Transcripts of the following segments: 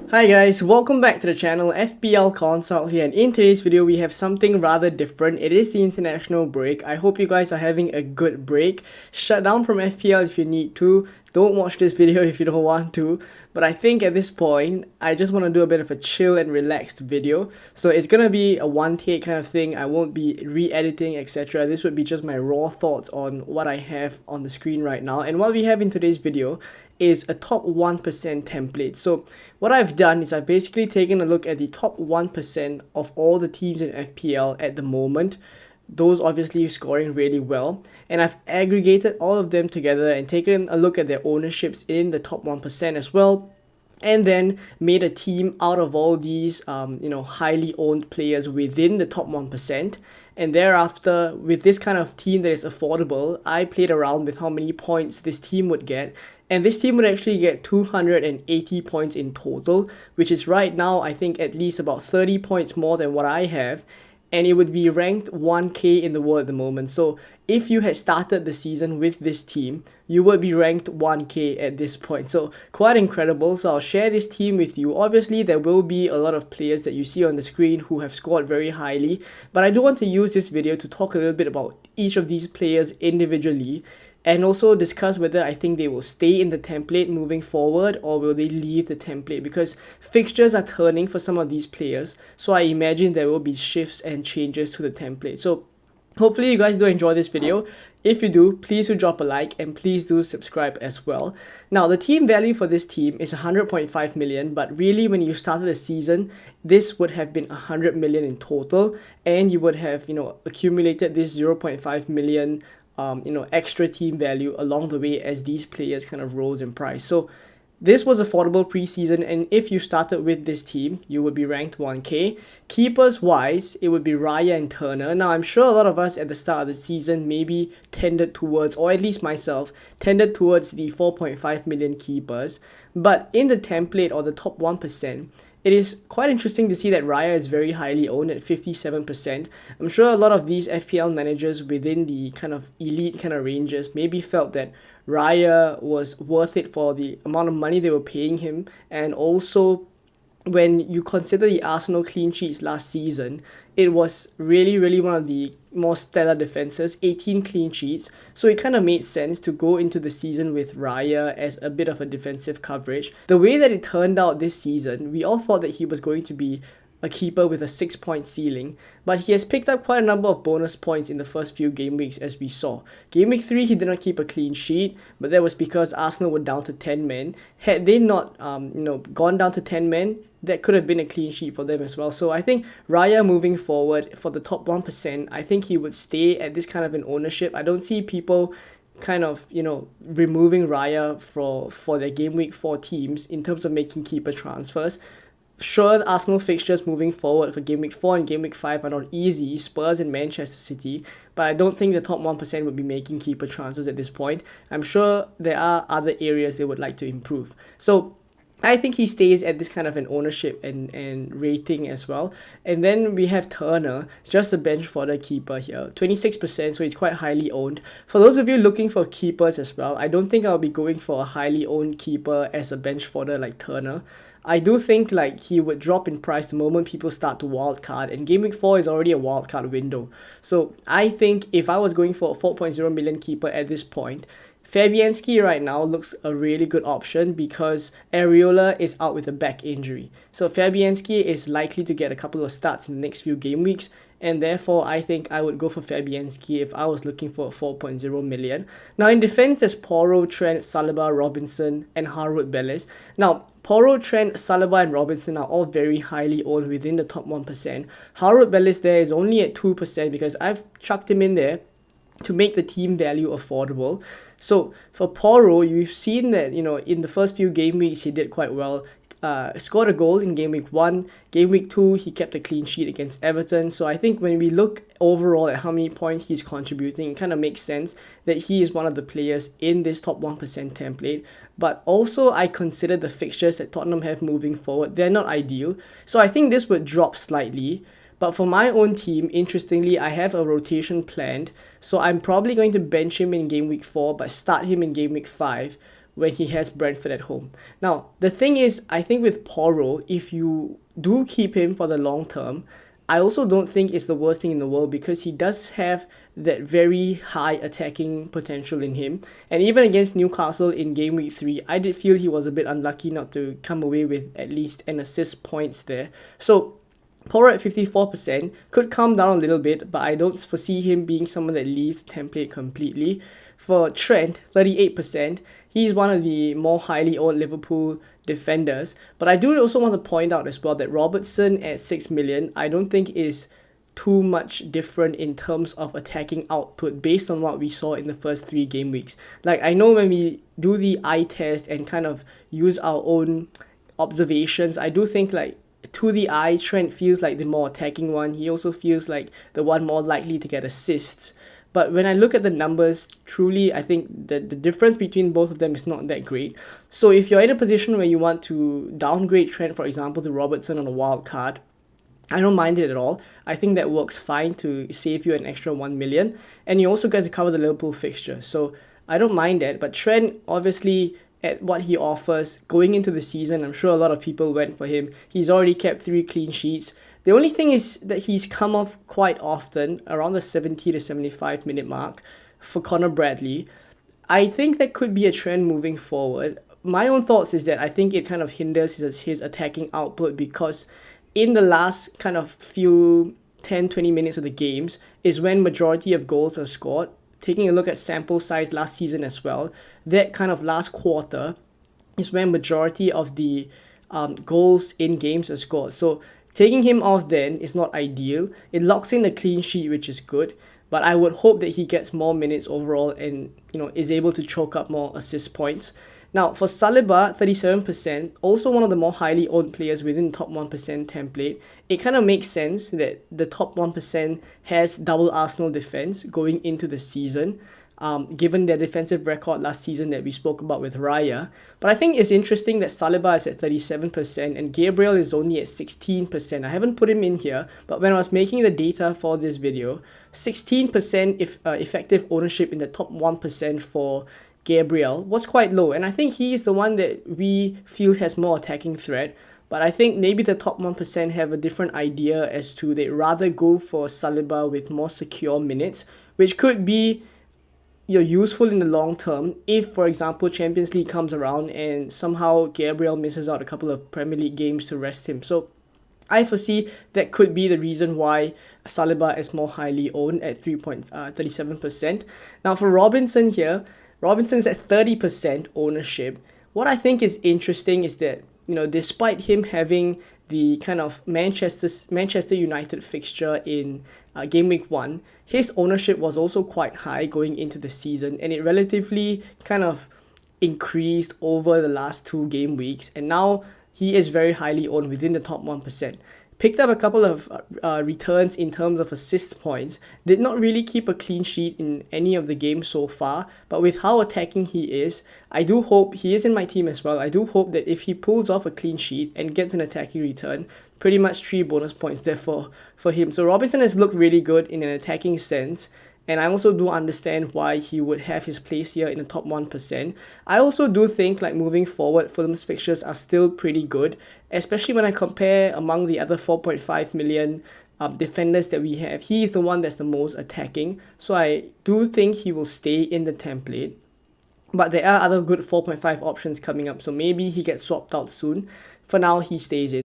Hi guys, welcome back to the channel. FPL Consult here, and in today's video we have something rather different. It is the international break. I hope you guys are having a good break. Shut down from FPL if you need to. Don't watch this video if you don't want to. But I think at this point, I just want to do a bit of a chill and relaxed video. So it's gonna be a one take kind of thing. I won't be re-editing, etc. This would be just my raw thoughts on what I have on the screen right now. And what we have in today's video is a top 1% template. So what I've done is I've basically taken a look at the top 1% of all the teams in FPL at the moment, those obviously scoring really well, and I've aggregated all of them together and taken a look at their ownerships in the top 1% as well, and then made a team out of all these highly owned players within the top 1%. And thereafter, with this kind of team that is affordable, I played around with how many points this team would get, and this team would actually get 280 points in total, which is right now I think at least about 30 points more than what I have, and it would be ranked 1k in the world at the moment. So if you had started the season with this team, you would be ranked 1k at this point. So quite incredible. So I'll share this team with you. Obviously there will be a lot of players that you see on the screen who have scored very highly, but I do want to use this video to talk a little bit about each of these players individually, and also discuss whether I think they will stay in the template moving forward or will they leave the template, because fixtures are turning for some of these players, so I imagine there will be shifts and changes to the template. So hopefully you guys do enjoy this video. If you do, please do drop a like and please do subscribe as well. Now the team value for this team is 100.5 million, but really when you started the season, this would have been 100 million in total, and you would have accumulated this 0.5 million extra team value along the way as these players kind of rose in price. So this was affordable preseason, and if you started with this team, you would be ranked 1k. Keepers wise, it would be Raya and Turner. Now I'm sure a lot of us at the start of the season maybe tended towards, or at least myself, tended towards the 4.5 million keepers, but in the template or the top 1%, it is quite interesting to see that Raya is very highly owned at 57%. I'm sure a lot of these FPL managers within the kind of elite kind of ranges maybe felt that Raya was worth it for the amount of money they were paying him, and also when you consider the Arsenal clean sheets last season, it was really one of the more stellar defenses, 18 clean sheets, so it kind of made sense to go into the season with Raya as a bit of a defensive coverage. The way that it turned out this season, we all thought that he was going to be a keeper with a 6-point ceiling, but he has picked up quite a number of bonus points in the first few game weeks, as we saw. Game week 3 he did not keep a clean sheet, but that was because Arsenal were down to 10 men. Had they not gone down to 10 men, that could have been a clean sheet for them as well. So I think Raya moving forward for the top 1%, I think he would stay at this kind of an ownership. I don't see people kind of removing Raya for their game week 4 teams in terms of making keeper transfers. Sure, the Arsenal fixtures moving forward for Game Week 4 and Game Week 5 are not easy, Spurs and Manchester City, but I don't think the top 1% would be making keeper transfers at this point. I'm sure there are other areas they would like to improve. So I think he stays at this kind of an ownership and rating as well. And then we have Turner, just a bench fodder keeper here, 26%, so he's quite highly owned. For those of you looking for keepers as well, I don't think I'll be going for a highly owned keeper as a bench fodder like Turner. I do think like he would drop in price the moment people start to wildcard, and Game Week 4 is already a wildcard window. So I think if I was going for a 4.0 million keeper at this point, Fabianski right now looks a really good option because Areola is out with a back injury. So Fabianski is likely to get a couple of starts in the next few game weeks, and therefore I think I would go for Fabianski if I was looking for a 4.0 million. Now in defense, there's Porro, Trent, Saliba, Robinson, and Harwood Bellis. Now Porro, Trent, Saliba, and Robinson are all very highly owned within the top 1%. Harwood Bellis there is only at 2% because I've chucked him in there to make the team value affordable. So for Porro, you've seen that in the first few game weeks he did quite well. Scored a goal in Game Week 1. Game Week 2, he kept a clean sheet against Everton. So I think when we look overall at how many points he's contributing, it kind of makes sense that he is one of the players in this top 1% template. But also I consider the fixtures that Tottenham have moving forward, they're not ideal. So I think this would drop slightly. But for my own team, interestingly, I have a rotation planned. So I'm probably going to bench him in Game Week 4, but start him in Game Week 5. when he has Brentford at home. Now, the thing is, I think with Porro, if you do keep him for the long term, I also don't think it's the worst thing in the world because he does have that very high attacking potential in him. And even against Newcastle in game week 3, I did feel he was a bit unlucky not to come away with at least an assist points there. So Porro at 54% could calm down a little bit, but I don't foresee him being someone that leaves the template completely. For Trent, 38%, he's one of the more highly owned Liverpool defenders. But I do also want to point out as well that Robertson at 6 million, I don't think is too much different in terms of attacking output based on what we saw in the first 3 game weeks. Like, I know when we do the eye test and kind of use our own observations, I do think like to the eye, Trent feels like the more attacking one. He also feels like the one more likely to get assists. But when I look at the numbers, truly, I think that the difference between both of them is not that great. So if you're in a position where you want to downgrade Trent, for example, to Robertson on a wild card, I don't mind it at all. I think that works fine to save you an extra 1 million. And you also get to cover the Liverpool fixture. So I don't mind that. But Trent, obviously, at what he offers going into the season, I'm sure a lot of people went for him. He's already kept 3 clean sheets. The only thing is that he's come off quite often, around the 70 to 75 minute mark for Conor Bradley. I think that could be a trend moving forward. My own thoughts is that I think it kind of hinders his attacking output because in the last kind of few 10-20 minutes of the games is when majority of goals are scored. Taking a look at sample size last season as well, that kind of last quarter is when majority of the goals in games are scored. So taking him off then is not ideal. It locks in a clean sheet, which is good, but I would hope that he gets more minutes overall and is able to choke up more assist points. Now, for Saliba, 37%, also one of the more highly owned players within the top 1% template, it kind of makes sense that the top 1% has double Arsenal defense going into the season, given their defensive record last season that we spoke about with Raya. But I think it's interesting that Saliba is at 37% and Gabriel is only at 16%. I haven't put him in here, but when I was making the data for this video, 16% effective ownership in the top 1% for Gabriel was quite low, and I think he is the one that we feel has more attacking threat. But I think maybe the top 1% have a different idea as to they'd rather go for Saliba with more secure minutes, which could be useful in the long term if, for example, Champions League comes around and somehow Gabriel misses out a couple of Premier League games to rest him. So I foresee that could be the reason why Saliba is more highly owned at 3.37%. Now for Robinson here, Robinson's at 30% ownership. What I think is interesting is that, despite him having the kind of Manchester United fixture in game week 1, his ownership was also quite high going into the season, and it relatively kind of increased over the last 2 game weeks, and now he is very highly owned within the top 1%. Picked up a couple of returns in terms of assist points, did not really keep a clean sheet in any of the games so far, but with how attacking he is, I do hope, he is in my team as well, I do hope that if he pulls off a clean sheet and gets an attacking return, pretty much 3 bonus points there for him. So Robinson has looked really good in an attacking sense, and I also do understand why he would have his place here in the top 1%. I also do think, like, moving forward, Fulham's fixtures are still pretty good, especially when I compare among the other 4.5 million defenders that we have. He is the one that's the most attacking, so I do think he will stay in the template. But there are other good 4.5 options coming up, so maybe he gets swapped out soon. For now, he stays in.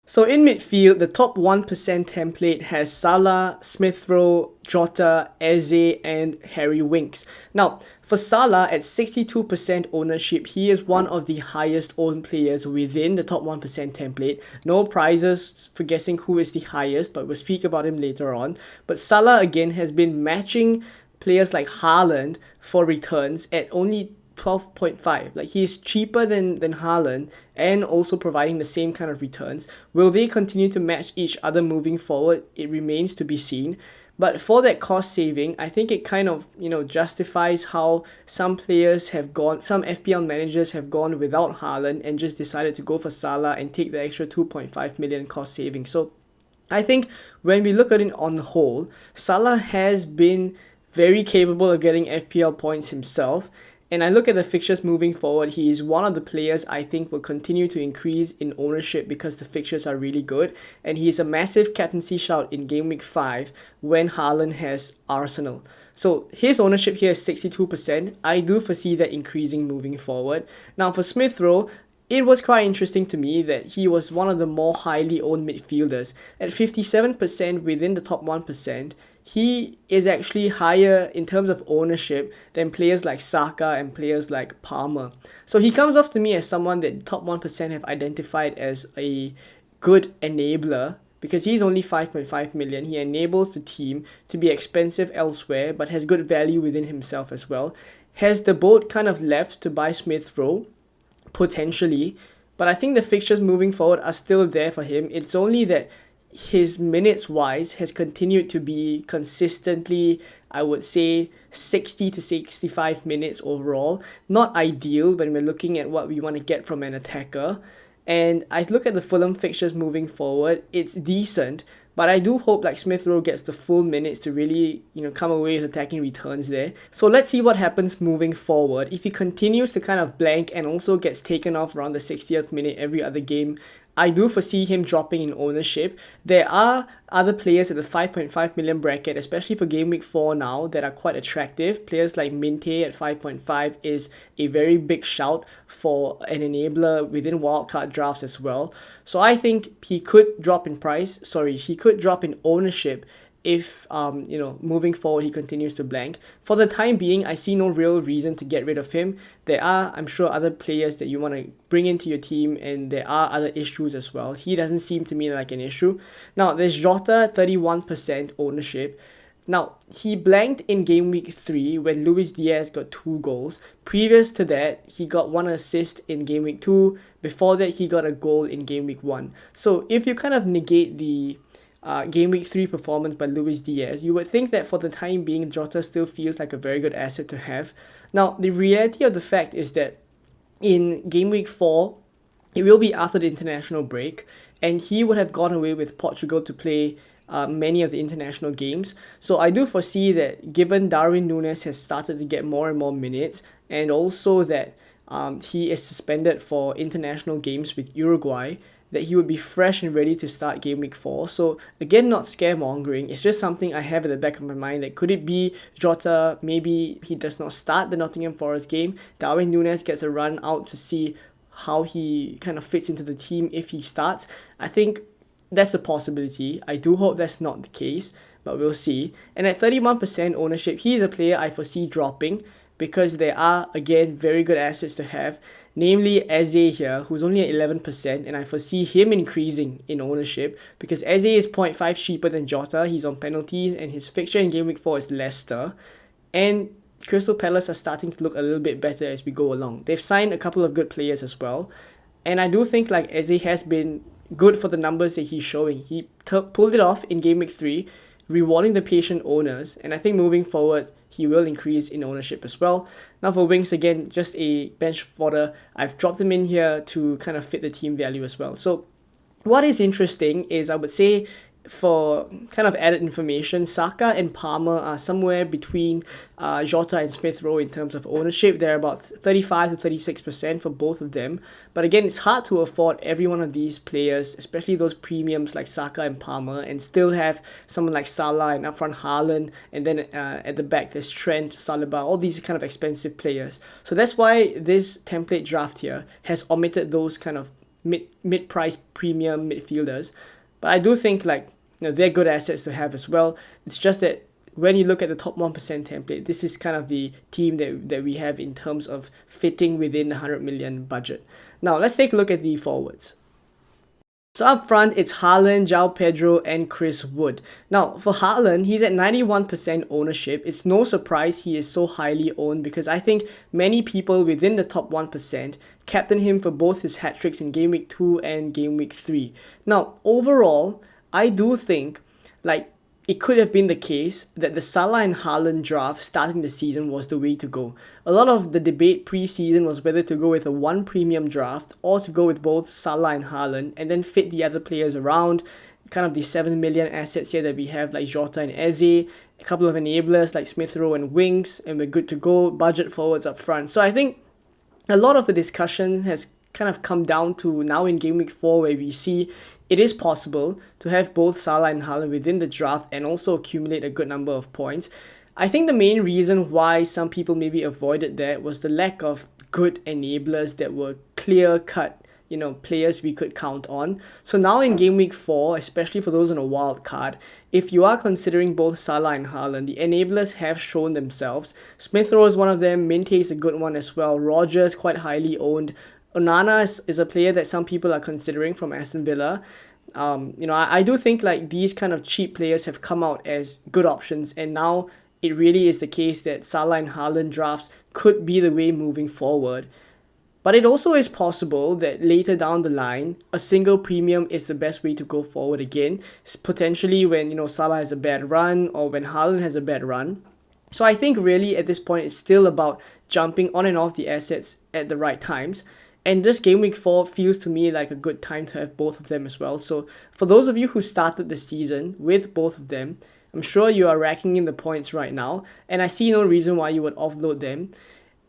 So in midfield, the top 1% template has Salah, Smith Rowe, Jota, Eze, and Harry Winks. Now, for Salah at 62% ownership, he is one of the highest owned players within the top 1% template. No prizes for guessing who is the highest, but we'll speak about him later on. But Salah again has been matching players like Haaland for returns at only 12.5. Like, he's cheaper than Haaland and also providing the same kind of returns. Will they continue to match each other moving forward? It remains to be seen. But for that cost saving, I think it kind of, justifies how some players have gone, some FPL managers have gone without Haaland and just decided to go for Salah and take the extra 2.5 million cost saving. So I think when we look at it on the whole, Salah has been very capable of getting FPL points himself. And I look at the fixtures moving forward, he is one of the players I think will continue to increase in ownership because the fixtures are really good. And he is a massive captaincy shout in game week 5 when Haaland has Arsenal. So his ownership here is 62%. I do foresee that increasing moving forward. Now for Smith Rowe, it was quite interesting to me that he was one of the more highly owned midfielders. At 57% within the top 1%, he is actually higher in terms of ownership than players like Saka and players like Palmer. So he comes off to me as someone that the top 1% have identified as a good enabler because he's only 5.5 million. He enables the team to be expensive elsewhere but has good value within himself as well. Has the boat kind of left to buy Smith Rowe? Potentially, but I think the fixtures moving forward are still there for him. It's only that his minutes wise has continued to be consistently, I would say, 60 to 65 minutes overall. Not ideal when we're looking at what we want to get from an attacker. And I look at the Fulham fixtures moving forward, it's decent, but I do hope like Smith Rowe gets the full minutes to really, come away with attacking returns there. So let's see what happens moving forward. If he continues to kind of blank and also gets taken off around the 60th minute every other game, I do foresee him dropping in ownership. There are other players at the 5.5 million bracket, especially for game week 4 now, that are quite attractive. Players like Minte at 5.5 is a very big shout for an enabler within wildcard drafts as well. So I think he could drop in price. Sorry, he could drop in ownership if moving forward he continues to blank. For the time being, I see no real reason to get rid of him. There are, I'm sure, other players that you want to bring into your team, and there are other issues as well. He doesn't seem to me like an issue. Now there's Jota, 31% ownership. Now, he blanked in game week 3 when Luis Diaz got 2 goals. Previous to that, he got 1 assist in game week 2. Before that, he got a goal in game week 1. So if you kind of negate the game week 3 performance by Luis Diaz, you would think that for the time being, Jota still feels like a very good asset to have. Now, the reality of the fact is that in game week 4, it will be after the international break, and he would have gone away with Portugal to play many of the international games. So I do foresee that given Darwin Núñez has started to get more and more minutes, and also that he is suspended for international games with Uruguay, that he would be fresh and ready to start game week 4. So again, not scaremongering. It's just something I have at the back of my mind that could it be Jota, maybe he does not start the Nottingham Forest game. Darwin Núñez gets a run out to see how he kind of fits into the team if he starts. I think that's a possibility. I do hope that's not the case, but we'll see. And at 31% ownership, he's a player I foresee dropping because there are, again, very good assets to have, namely Eze here, who's only at 11%, and I foresee him increasing in ownership because Eze is 0.5 cheaper than Jota. He's on penalties, and his fixture in game week 4 is Leicester. And Crystal Palace are starting to look a little bit better as we go along. They've signed a couple of good players as well, and I do think like Eze has been good for the numbers that he's showing. He pulled it off in game week 3, rewarding the patient owners, and I think moving forward, he will increase in ownership as well. Now for Winks, again, just a bench fodder. I've dropped him in here to kind of fit the team value as well. So what is interesting is, I would say, for kind of added information, Saka and Palmer are somewhere between Jota and Smith Rowe in terms of ownership. They're about 35 to 36% for both of them. But again, it's hard to afford every one of these players, especially those premiums like Saka and Palmer, and still have someone like Salah and up front Haaland, and then at the back there's Trent, Saliba, all these kind of expensive players. So that's why this template draft here has omitted those kind of mid-price premium midfielders. But I do think they're good assets to have as well. It's just that when you look at the top 1% template, this is kind of the team that we have in terms of fitting within the 100 million budget. Now, let's take a look at the forwards. So up front, it's Haaland, João Pedro, and Chris Wood. Now, for Haaland, he's at 91% ownership. It's no surprise he is so highly owned because I think many people within the top 1% captain him for both his hat-tricks in Game Week 2 and Game Week 3. Now, overall, I do think it could have been the case that the Salah and Haaland draft starting the season was the way to go. A lot of the debate pre-season was whether to go with a one premium draft or to go with both Salah and Haaland and then fit the other players around, kind of the 7 million assets here that we have like Jota and Eze, a couple of enablers like Smith Rowe and wings, and we're good to go. Budget forwards up front. So I think a lot of the discussion has kind of come down to now in game week 4, where we see it is possible to have both Salah and Haaland within the draft and also accumulate a good number of points. I think the main reason why some people maybe avoided that was the lack of good enablers that were clear-cut, players we could count on. So now in game week 4, especially for those on a wild card, if you are considering both Salah and Haaland, the enablers have shown themselves. Smith Rowe is one of them, Minte is a good one as well, Rogers quite highly owned, Onana is a player that some people are considering from Aston Villa. I do think like these kind of cheap players have come out as good options, and now it really is the case that Salah and Haaland drafts could be the way moving forward. But it also is possible that later down the line, a single premium is the best way to go forward again, potentially when, Salah has a bad run or when Haaland has a bad run. So I think really at this point, it's still about jumping on and off the assets at the right times. And this game week 4 feels to me like a good time to have both of them as well. So for those of you who started the season with both of them, I'm sure you are racking in the points right now, and I see no reason why you would offload them.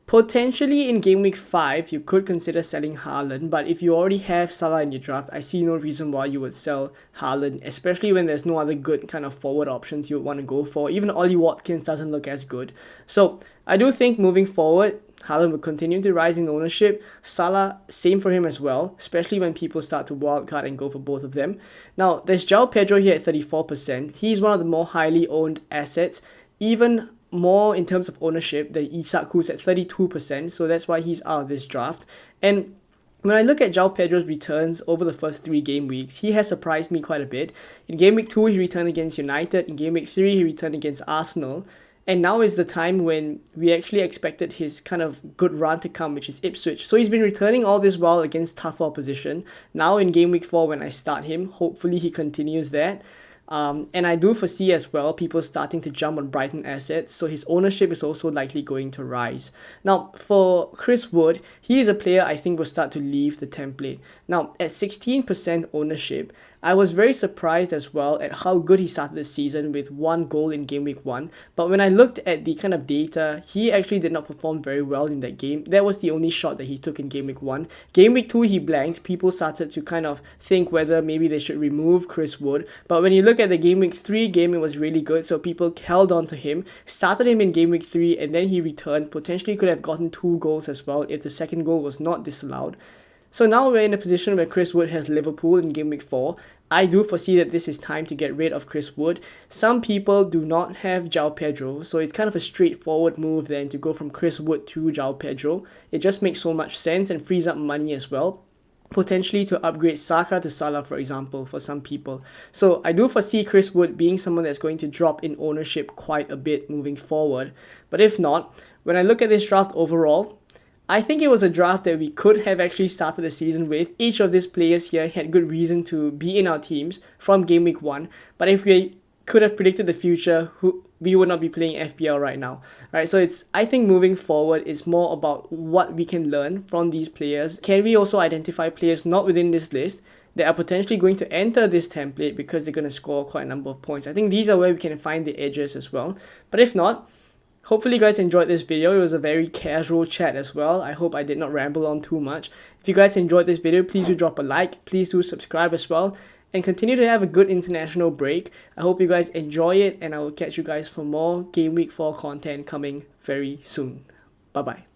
Potentially in game week 5, you could consider selling Haaland, but if you already have Salah in your draft, I see no reason why you would sell Haaland, especially when there's no other good kind of forward options you would want to go for. Even Ollie Watkins doesn't look as good. So I do think moving forward, Haaland will continue to rise in ownership. Salah, same for him as well, especially when people start to wildcard and go for both of them. Now, there's João Pedro here at 34%. He's one of the more highly owned assets, even more in terms of ownership than Isak, who's at 32%, so that's why he's out of this draft. And when I look at João Pedro's returns over the first 3 game weeks, he has surprised me quite a bit. In game week 2, he returned against United. In game week 3, he returned against Arsenal. And now is the time when we actually expected his kind of good run to come, which is Ipswich. So he's been returning all this while against tough opposition. Now in game week 4, when I start him, hopefully he continues that. And I do foresee as well people starting to jump on Brighton assets, so his ownership is also likely going to rise. Now, for Chris Wood, he is a player I think will start to leave the template. Now, at 16% ownership, I was very surprised as well at how good he started the season with 1 goal in game week 1. But when I looked at the kind of data, he actually did not perform very well in that game. That was the only shot that he took in game week 1. Game week 2, he blanked. People started to kind of think whether maybe they should remove Chris Wood. But when you look at the game week 3 game, it was really good. So people held on to him, started him in game week 3, and then he returned. Potentially could have gotten 2 goals as well if the second goal was not disallowed. So now we're in a position where Chris Wood has Liverpool in game week 4. I do foresee that this is time to get rid of Chris Wood. Some people do not have João Pedro, so it's kind of a straightforward move then to go from Chris Wood to João Pedro. It just makes so much sense and frees up money as well. Potentially to upgrade Saka to Salah, for example, for some people. So I do foresee Chris Wood being someone that's going to drop in ownership quite a bit moving forward. But if not, when I look at this draft overall, I think it was a draft that we could have actually started the season with. Each of these players here had good reason to be in our teams from game week 1. But if we could have predicted the future, we would not be playing FPL right now. Right? So I think moving forward is more about what we can learn from these players. Can we also identify players not within this list that are potentially going to enter this template because they're going to score quite a number of points? I think these are where we can find the edges as well. But if not, hopefully you guys enjoyed this video. It was a very casual chat as well. I hope I did not ramble on too much. If you guys enjoyed this video, please do drop a like. Please do subscribe as well. And continue to have a good international break. I hope you guys enjoy it, and I will catch you guys for more Game Week 4 content coming very soon. Bye-bye.